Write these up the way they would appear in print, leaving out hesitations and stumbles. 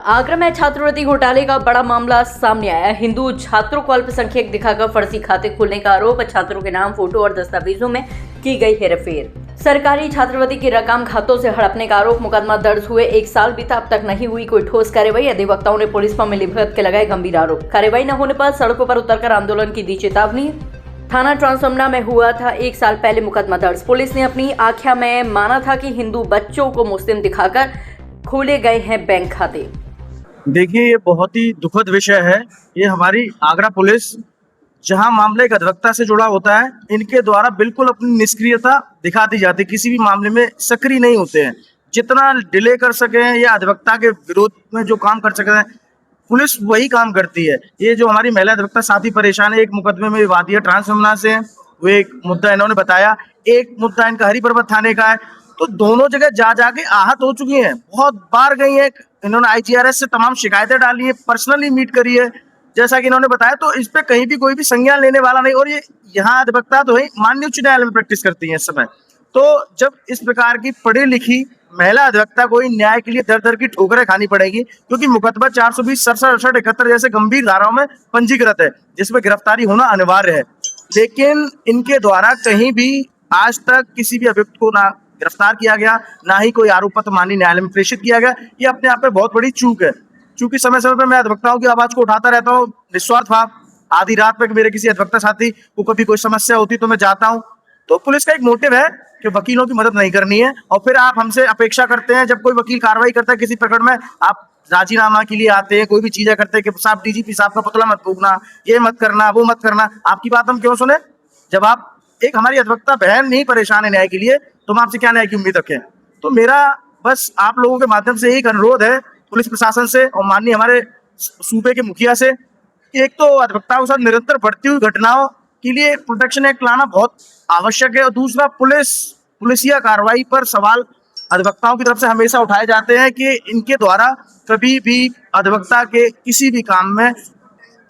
आगरा में छात्रवृत्ति घोटाले का बड़ा मामला सामने आया। हिंदू छात्रों को अल्पसंख्यक दिखाकर फर्जी खाते खोलने का आरोप। छात्रों के नाम, फोटो और दस्तावेजों में की गई हेरफेर। सरकारी छात्रवृत्ति की रकम खातों से हड़पने का आरोप। मुकदमा दर्ज हुए 1 साल बीता, अब तक नहीं हुई कोई ठोस कार्रवाई। अधिवक्ताओं ने पुलिस पर मिलीभगत के लगाए गंभीर आरोप। कार्रवाई न होने पर सड़कों पर उतरकर आंदोलन की दी चेतावनी। थाना ट्रांसमना में हुआ था 1 साल पहले मुकदमा दर्ज। पुलिस ने अपनी आख्या में माना था कि हिंदू बच्चों को मुस्लिम दिखाकर खोले गए हैं बैंक खाते। देखिए, ये बहुत ही दुखद विषय है। ये हमारी आगरा पुलिस, जहां मामला एक अधिवक्ता से जुड़ा होता है, इनके द्वारा बिल्कुल अपनी निष्क्रियता दिखा दी जाती है। किसी भी मामले में सक्रिय नहीं होते हैं। जितना डिले कर सके या अधिवक्ता के विरोध में जो काम कर सकते हैं, पुलिस वही काम करती है। ये जो हमारी महिला अधिवक्ता साथी परेशान है, एक मुकदमे में विवादित ट्रांसमना से, वो एक मुद्दा इन्होंने बताया, एक मुद्दा इनका हरि पर्वत थाने का है। तो दोनों जगह जा जाके आहत हो चुकी हैं, बहुत बार गई हैं। इन्होंने IGRS से तमाम शिकायतें डाली है, पर्सनली मीट करी है, जैसा कि इन्होंने बताया। तो इस पे कहीं भी कोई भी संज्ञान लेने वाला नहीं। और ये यहाँ अधिवक्ता तो है, माननीय उच्च न्यायालय में प्रैक्टिस करती है इस समय। तो जब इस प्रकार की पढ़ी लिखी महिला अधिवक्ता को न्याय के लिए दर दर की ठोकरें खानी पड़ेगी, क्योंकि मुकदमा 420, 67, 68, 71 जैसे गंभीर धाराओं में पंजीकृत है, जिसमें गिरफ्तारी होना अनिवार्य है। लेकिन इनके द्वारा कहीं भी आज तक किसी भी अभियुक्त को ना गिरफ्तार किया गया, ना ही कोई आरोप पत्र माननीय न्यायालय में प्रेषित किया गया। ये अपने आप में बहुत बड़ी चूक है। चूंकि समय समय पर मैं अधिवक्ताओं की आवाज को उठाता रहता हूँ, निस्वार्थ भाव। आधी रात में मेरे किसी अधिवक्ता साथी को कभी कोई समस्या होती तो मैं जाता हूँ। तो पुलिस का एक मोटिव है कि वकीलों की मदद नहीं करनी है। और फिर आप हमसे अपेक्षा करते हैं, जब कोई वकील कार्रवाई करता है किसी प्रकरण में, आप राजीनामा के लिए आते हैं, कोई भी चीजें करते हैं कि साहब DGP साहब का पुतला मत फूकना, ये मत करना, वो मत करना। आपकी बात हम क्यों सुने? जब आप एक हमारी अधिवक्ता बहन नहीं परेशान है न्याय के लिए, तो हम आपसे क्या न्याय की उम्मीद रखें? तो मेरा बस आप लोगों के माध्यम से एक अनुरोध है पुलिस प्रशासन से और माननीय हमारे सूबे के मुखिया से, कि एक तो अधिवक्ताओं के साथ निरंतर बढ़ती हुई घटनाओं के लिए प्रोटेक्शन एक्ट लाना बहुत आवश्यक है। और दूसरा, पुलिसिया कार्रवाई पर सवाल अधिवक्ताओं की तरफ से हमेशा उठाए जाते हैं कि इनके द्वारा कभी भी अधिवक्ता के किसी भी काम में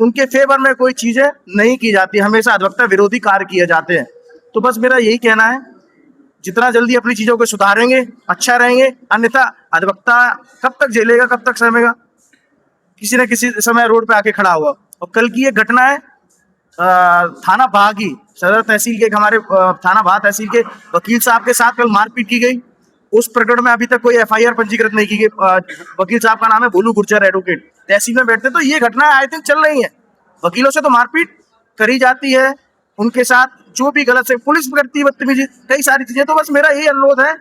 उनके फेवर में कोई चीजें नहीं की जाती, हमेशा अधिवक्ता विरोधी कार्य किए जाते हैं। तो बस मेरा यही कहना है, जितना जल्दी अपनी चीजों को सुधारेंगे अच्छा रहेंगे। अन्यथा अधिवक्ता कब तक झेलेगा, कब तक सहमेगा? किसी न किसी समय रोड पे आके खड़ा हुआ। और कल की ये घटना है थाना बाह की, सदर तहसील के हमारे थाना बाह तहसील के वकील साहब के साथ कल मारपीट की गई। उस प्रकरण में अभी तक कोई FIR पंजीकृत नहीं की गई। वकील साहब का नाम है भोलू गुर्जर, एडवोकेट, तहसील में बैठते। तो ये घटना आई थिंक चल रही है। वकीलों से तो मारपीट करी जाती है, उनके साथ जो भी गलत से पुलिस करती है, बदतमीजी, कई सारी चीजें। तो बस मेरा यही अनुरोध है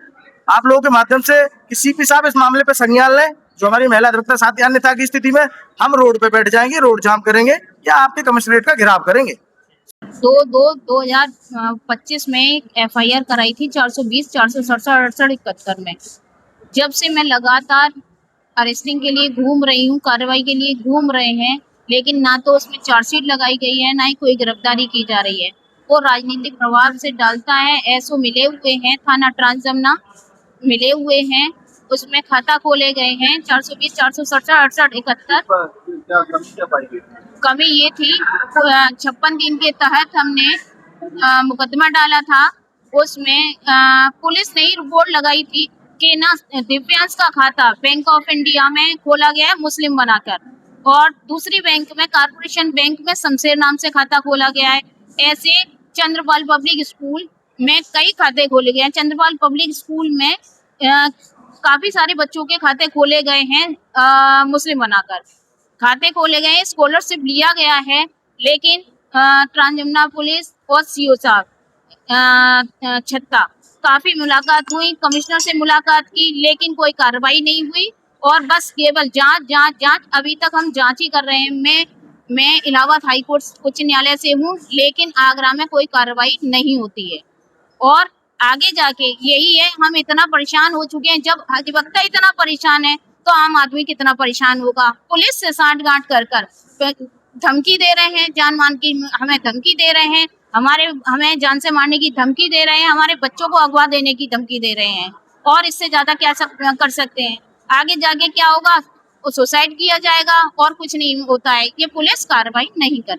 आप लोगों के माध्यम से कि CP साहब इस मामले पर संज्ञान लें, जो हमारी महिला अधिवक्ता साथी। अन्यथा की स्थिति में हम रोड पे बैठ जाएंगे, रोड जाम करेंगे या आपके कमिश्नरेट का घेराव करेंगे। 2025 में FIR कराई थी 420, 467, 68, 71 में। जब से मैं लगातार अरेस्टिंग के लिए घूम रही हूँ, कार्रवाई के लिए घूम रहे हैं, लेकिन ना तो उसमें चार्जशीट लगाई गई है, ना ही कोई गिरफ्तारी की जा रही है। वो राजनीतिक प्रभाव से डालता है। SO मिले हुए हैं, थाना ट्रांसमना मिले हुए हैं, उसमें खाता खोले गए हैं 420, 467, 68, 71। कमी ये थी 56 दिन के तहत हमने मुकदमा डाला था। उसमें पुलिस ने ही रिपोर्ट लगाई थी कि ना दिव्यांश का खाता बैंक ऑफ इंडिया में खोला गया है मुस्लिम बनाकर, और दूसरी बैंक में, कारपोरेशन बैंक में शमशेर नाम से खाता खोला गया है। ऐसे चंद्रपाल पब्लिक स्कूल में कई खाते खोले गए हैं। चंद्रपाल पब्लिक स्कूल में काफी सारे बच्चों के खाते खोले गए हैं मुस्लिम बनाकर, खाते खोले गए हैं, स्कॉलरशिप लिया गया है। लेकिन ट्रांसजमुना पुलिस और CO साहब छत्ता काफी मुलाकात हुई, कमिश्नर से मुलाकात की, लेकिन कोई कार्रवाई नहीं हुई। और बस केवल जांच जांच जांच। अभी तक हम जांच ही कर रहे हैं। मैं इलाहाबाद हाई कोर्ट उच्च न्यायालय से हूँ, लेकिन आगरा में कोई कार्रवाई नहीं होती है। और आगे जाके यही है, हम इतना परेशान हो चुके हैं। जब अधिवक्ता इतना परेशान है तो आम आदमी कितना परेशान होगा। पुलिस से साठगांठ कर धमकी दे रहे हैं, जान मान की हमें धमकी दे रहे हैं, हमें जान से मारने की धमकी दे रहे हैं, हमारे बच्चों को अगवा देने की धमकी दे रहे हैं। और इससे ज्यादा क्या कर सकते हैं? आगे जाके क्या होगा? सुसाइड किया जाएगा और कुछ नहीं होता है। ये पुलिस कार्रवाई नहीं कर रही।